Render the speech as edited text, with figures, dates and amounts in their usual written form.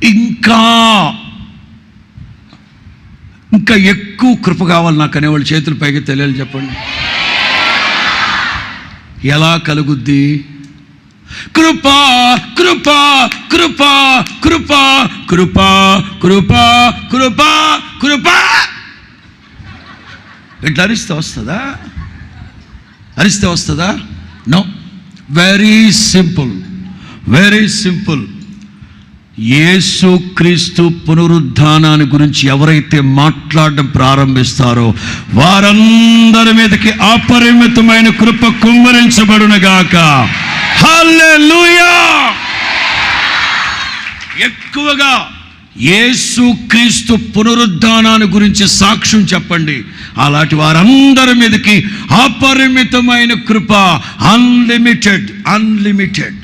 ఇంకా ఇంకా ఎక్కువ కృప కావాలి నాకు అనేవాళ్ళు చేతులు పైకి తెలియాలి, చెప్పండి. ఎలా కలుగుద్ది? కృపా కృపా కృపా కృపా కృపా కృపా కృపా కృపా. ఇట్లా అరిస్తే వస్తుందా? అరిస్తే వస్తుందా? No. Very simple, very simple. యేసుక్రీస్తు పునరుద్ధానాన్ని గురించి ఎవరైతే మాట్లాడడం ప్రారంభిస్తారో వారందరి మీదకి అపరిమితమైన కృప కుమ్మరించబడునుగాక. హల్లెలూయా. ఎక్కువగా యేసుక్రీస్తు పునరుద్ధానాన్ని గురించి సాక్ష్యం చెప్పండి. అలాంటి వారందరి మీదకి అపరిమితమైన కృప, అన్లిమిటెడ్, అన్లిమిటెడ్.